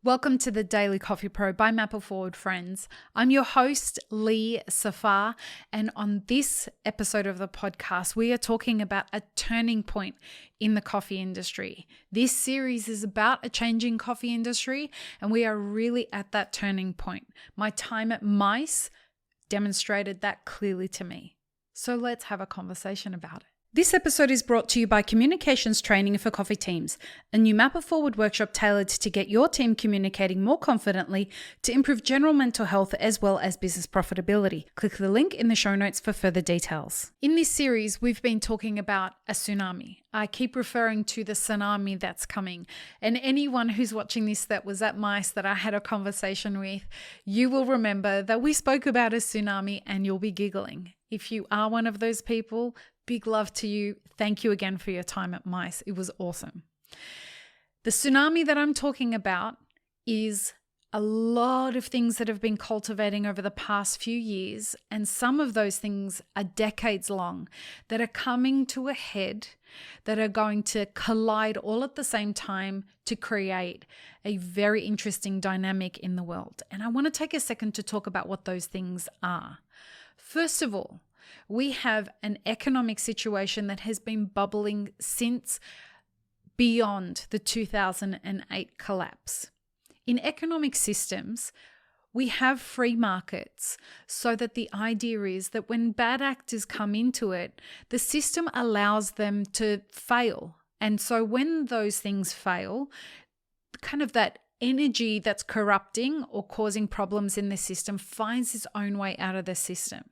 Welcome to the Daily Coffee Pro by Mapple Forward Friends. I'm your host, Lee Safar, and on this episode of the podcast, we are talking about a turning point in the coffee industry. This series is about a changing coffee industry, and we are really at that turning point. My time at MICE demonstrated that clearly to me. So let's have a conversation about it. This episode is brought to you by Communications Training for Coffee Teams, a new Mapple Forward workshop tailored to get your team communicating more confidently to improve general mental health as well as business profitability. Click the link in the show notes for further details. In this series, we've been talking about a tsunami. I keep referring to the tsunami that's coming. And anyone who's watching this that was at MICE that I had a conversation with, you will remember that we spoke about a tsunami and you'll be giggling. If you are one of those people, big love to you. Thank you again for your time at MICE. It was awesome. The tsunami that I'm talking about is a lot of things that have been cultivating over the past few years, and some of those things are decades long, that are coming to a head, that are going to collide all at the same time to create a very interesting dynamic in the world. And I want to take a second to talk about what those things are. First of all, we have an economic situation that has been bubbling since beyond the 2008 collapse. In economic systems, we have free markets so that the idea is that when bad actors come into it, the system allows them to fail. And so when those things fail, kind of that energy that's corrupting or causing problems in the system finds its own way out of the system.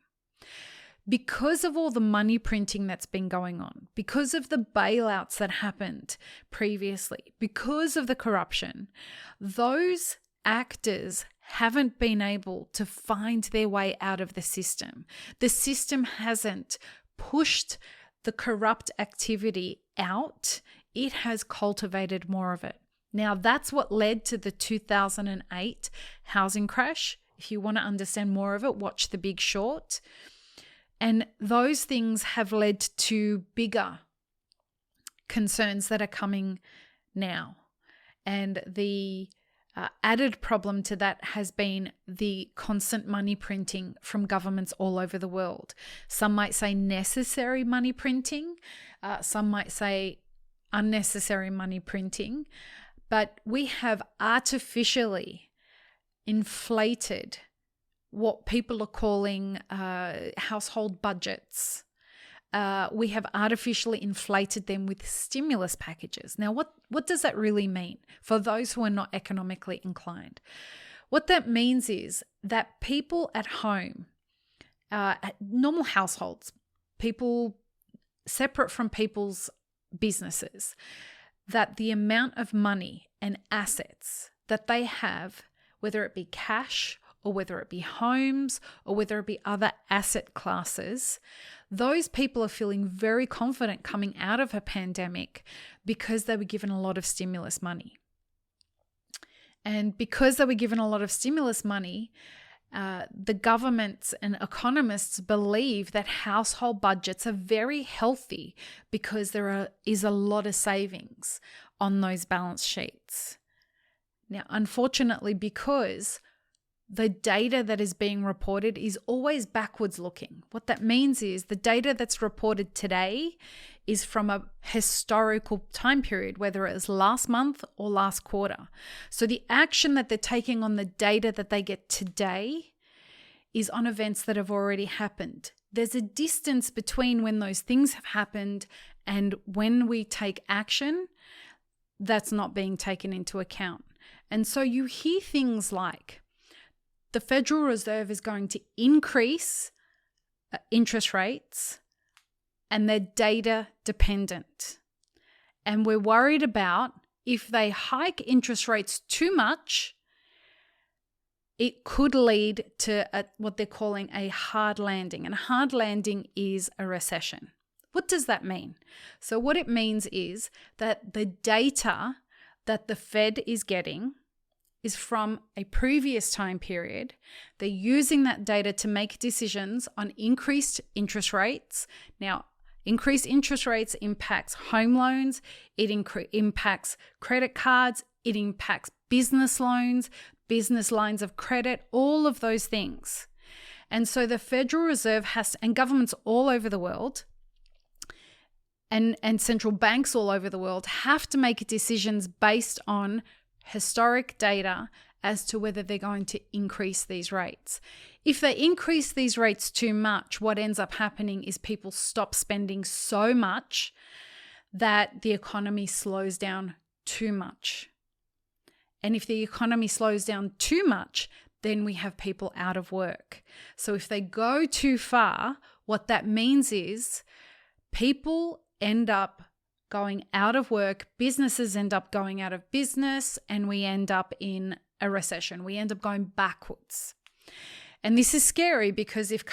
Because of all the money printing that's been going on, because of the bailouts that happened previously, because of the corruption, those actors haven't been able to find their way out of the system. The system hasn't pushed the corrupt activity out. It has cultivated more of it. Now, that's what led to the 2008 housing crash. If you want to understand more of it, watch The Big Short. And those things have led to bigger concerns that are coming now. And the added problem to that has been the constant money printing from governments all over the world. Some might say necessary money printing. Some might say unnecessary money printing. But we have artificially inflated what people are calling household budgets. We have artificially inflated them with stimulus packages. Now, what does that really mean for those who are not economically inclined? What that means is that people at home, normal households, people separate from people's businesses, that the amount of money and assets that they have, whether it be cash or whether it be homes, or whether it be other asset classes, those people are feeling very confident coming out of a pandemic because they were given a lot of stimulus money. And because they were given a lot of stimulus money, the governments and economists believe that household budgets are very healthy because there is a lot of savings on those balance sheets. Now, unfortunately, because the data that is being reported is always backwards looking. What that means is the data that's reported today is from a historical time period, whether it was last month or last quarter. So the action that they're taking on the data that they get today is on events that have already happened. There's a distance between when those things have happened and when we take action that's not being taken into account. And so you hear things like, the Federal Reserve is going to increase interest rates and they're data dependent. And we're worried about if they hike interest rates too much, it could lead to what they're calling a hard landing. And a hard landing is a recession. What does that mean? So what it means is that the data that the Fed is getting is from a previous time period. They're using that data to make decisions on increased interest rates. Now, increased interest rates impacts home loans, it impacts credit cards, it impacts business loans, business lines of credit, all of those things. And so the Federal Reserve and governments all over the world and central banks all over the world have to make decisions based on historic data as to whether they're going to increase these rates. If they increase these rates too much, what ends up happening is people stop spending so much that the economy slows down too much. And if the economy slows down too much, then we have people out of work. So if they go too far, what that means is people end up going out of work, businesses end up going out of business, and we end up in a recession. We end up going backwards. And this is scary because if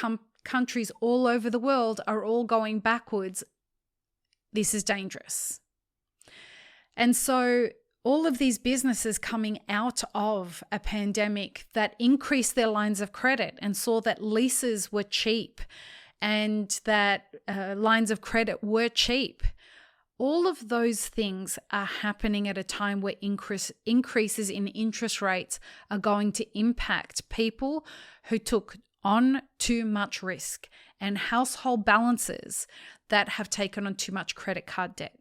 countries all over the world are all going backwards, this is dangerous. And so all of these businesses coming out of a pandemic that increased their lines of credit and saw that leases were cheap and that lines of credit were cheap, all of those things are happening at a time where increases in interest rates are going to impact people who took on too much risk and household balances that have taken on too much credit card debt.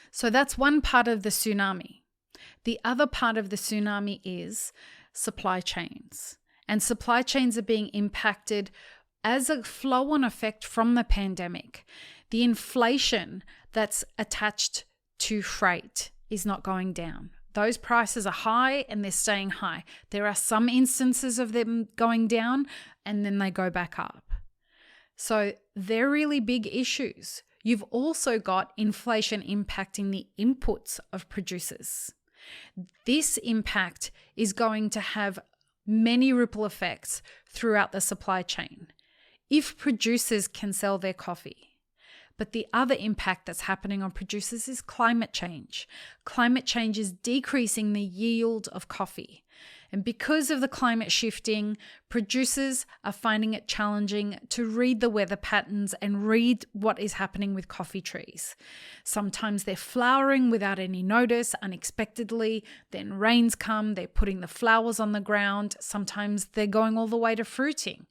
So that's one part of the tsunami. The other part of the tsunami is supply chains. And supply chains are being impacted as a flow-on effect from the pandemic. The inflation that's attached to freight is not going down. Those prices are high and they're staying high. There are some instances of them going down and then they go back up. So they're really big issues. You've also got inflation impacting the inputs of producers. This impact is going to have many ripple effects throughout the supply chain if producers can sell their coffee. But the other impact that's happening on producers is climate change. Climate change is decreasing the yield of coffee. And because of the climate shifting, producers are finding it challenging to read the weather patterns and read what is happening with coffee trees. Sometimes they're flowering without any notice, unexpectedly. Then rains come, they're putting the flowers on the ground. Sometimes they're going all the way to fruiting.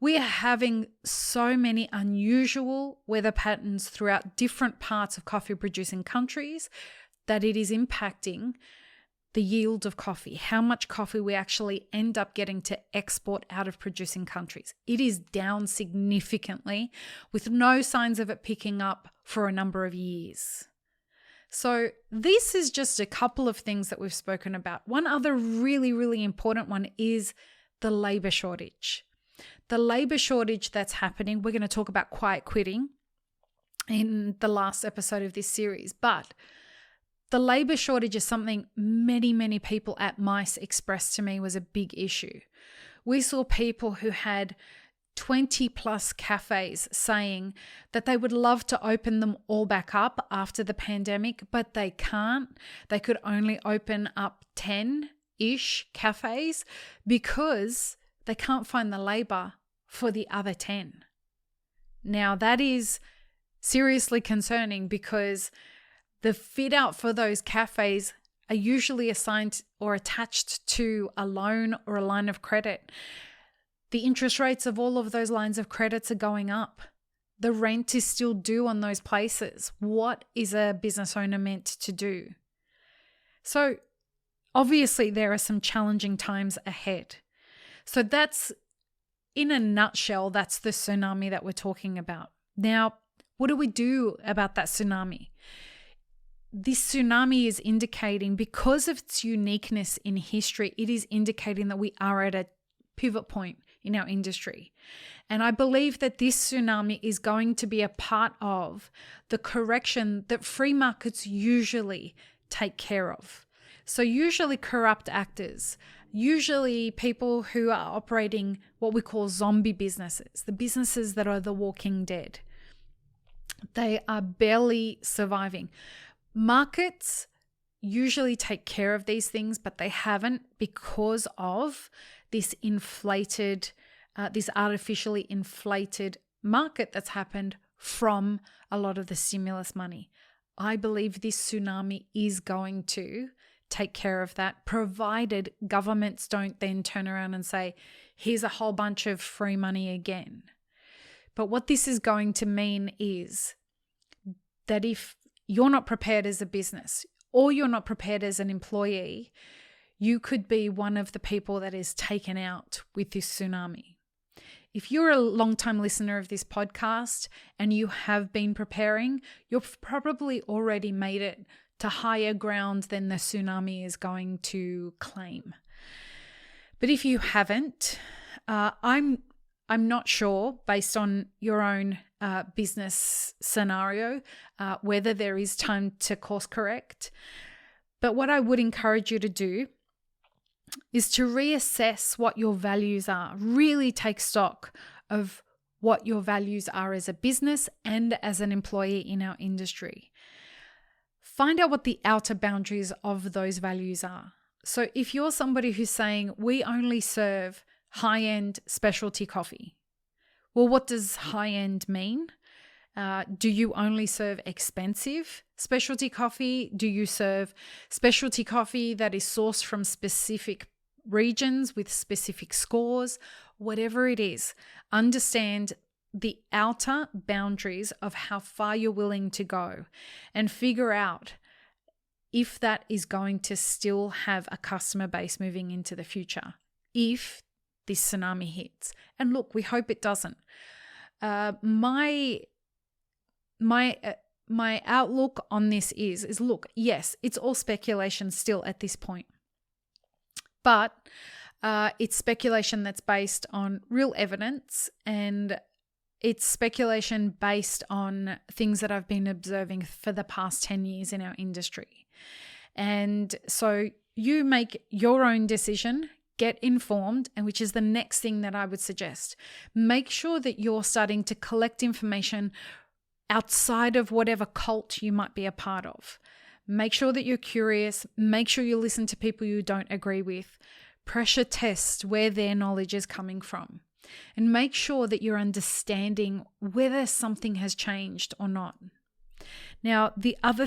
We are having so many unusual weather patterns throughout different parts of coffee producing countries that it is impacting the yield of coffee, how much coffee we actually end up getting to export out of producing countries. It is down significantly with no signs of it picking up for a number of years. So this is just a couple of things that we've spoken about. One other really, really important one is the labor shortage. The labor shortage that's happening, we're going to talk about quiet quitting in the last episode of this series, but the labor shortage is something many, many people at MICE expressed to me was a big issue. We saw people who had 20 plus cafes saying that they would love to open them all back up after the pandemic, but they can't. They could only open up 10-ish cafes because they can't find the labor for the other 10. Now that is seriously concerning because the fit out for those cafes are usually assigned or attached to a loan or a line of credit. The interest rates of all of those lines of credits are going up. The rent is still due on those places. What is a business owner meant to do? So obviously there are some challenging times ahead. So that's, in a nutshell, that's the tsunami that we're talking about. Now, what do we do about that tsunami? This tsunami is indicating, because of its uniqueness in history, it is indicating that we are at a pivot point in our industry. And I believe that this tsunami is going to be a part of the correction that free markets usually take care of. So usually corrupt actors, usually people who are operating what we call zombie businesses, the businesses that are the walking dead, they are barely surviving. Markets usually take care of these things, but they haven't because of this inflated, this artificially inflated market that's happened from a lot of the stimulus money. I believe this tsunami is going to take care of that, provided governments don't then turn around and say, here's a whole bunch of free money again. But what this is going to mean is that if you're not prepared as a business or you're not prepared as an employee, you could be one of the people that is taken out with this tsunami. If you're a long-time listener of this podcast and you have been preparing, you've probably already made it to higher ground than the tsunami is going to claim. But if you haven't, I'm not sure, based on your own business scenario, whether there is time to course correct. But what I would encourage you to do is to reassess what your values are. Really take stock of what your values are as a business and as an employee in our industry. Find out what the outer boundaries of those values are. So if you're somebody who's saying, we only serve high-end specialty coffee, well, what does high-end mean? Do you only serve expensive specialty coffee? Do you serve specialty coffee that is sourced from specific regions with specific scores? Whatever it is, understand the outer boundaries of how far you're willing to go and figure out if that is going to still have a customer base moving into the future if this tsunami hits. And look, we hope it doesn't. My outlook on this is look, yes, it's all speculation still at this point, but it's speculation that's based on real evidence, and it's speculation based on things that I've been observing for the past 10 years in our industry. And so you make your own decision, get informed, and which is the next thing that I would suggest. Make sure that you're starting to collect information outside of whatever cult you might be a part of. Make sure that you're curious. Make sure you listen to people you don't agree with. Pressure test where their knowledge is coming from. And make sure that you're understanding whether something has changed or not. Now, two other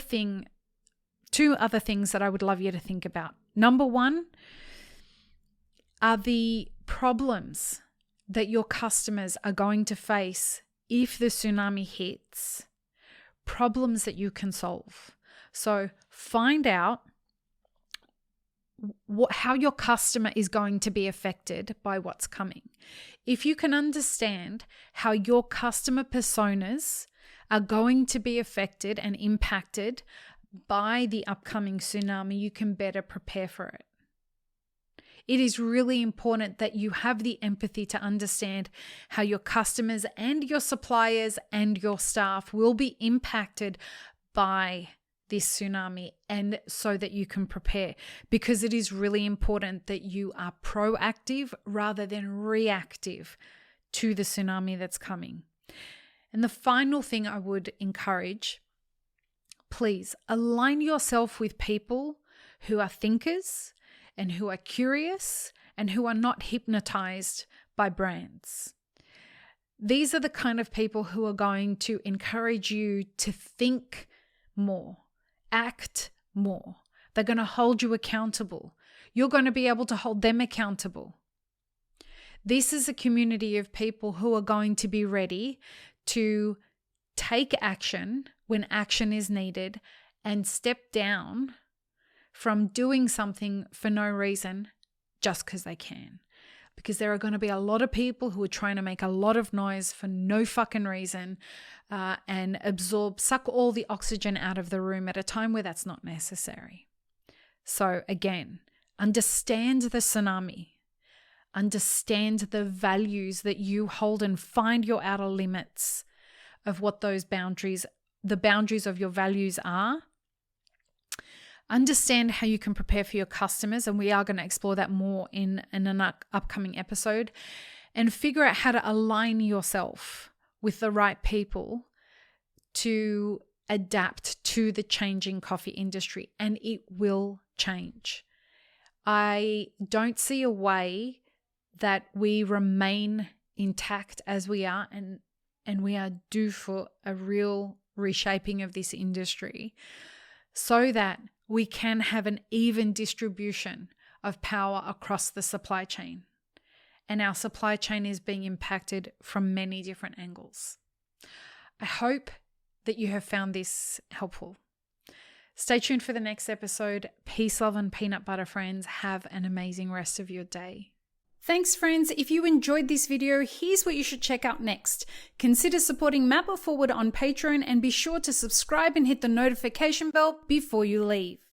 things that I would love you to think about. Number one are the problems that your customers are going to face if the tsunami hits, problems that you can solve. So find out how your customer is going to be affected by what's coming. If you can understand how your customer personas are going to be affected and impacted by the upcoming tsunami, you can better prepare for it. It is really important that you have the empathy to understand how your customers and your suppliers and your staff will be impacted by this tsunami, and so that you can prepare, because it is really important that you are proactive rather than reactive to the tsunami that's coming. And the final thing I would encourage, please align yourself with people who are thinkers and who are curious and who are not hypnotized by brands. These are the kind of people who are going to encourage you to think more, act more. They're going to hold you accountable. You're going to be able to hold them accountable. This is a community of people who are going to be ready to take action when action is needed and step down from doing something for no reason just because they can. Because there are going to be a lot of people who are trying to make a lot of noise for no fucking reason and suck all the oxygen out of the room at a time where that's not necessary. So again, understand the tsunami. Understand the values that you hold and find your outer limits of what those boundaries, the boundaries of your values are. Understand how you can prepare for your customers, and we are going to explore that more in an upcoming episode, and figure out how to align yourself with the right people to adapt to the changing coffee industry, and it will change. I don't see a way that we remain intact as we are, and we are due for a real reshaping of this industry, so that we can have an even distribution of power across the supply chain. And our supply chain is being impacted from many different angles. I hope that you have found this helpful. Stay tuned for the next episode. Peace, love, and peanut butter, friends. Have an amazing rest of your day. Thanks, friends. If you enjoyed this video, here's what you should check out next. Consider supporting Map It Forward on Patreon and be sure to subscribe and hit the notification bell before you leave.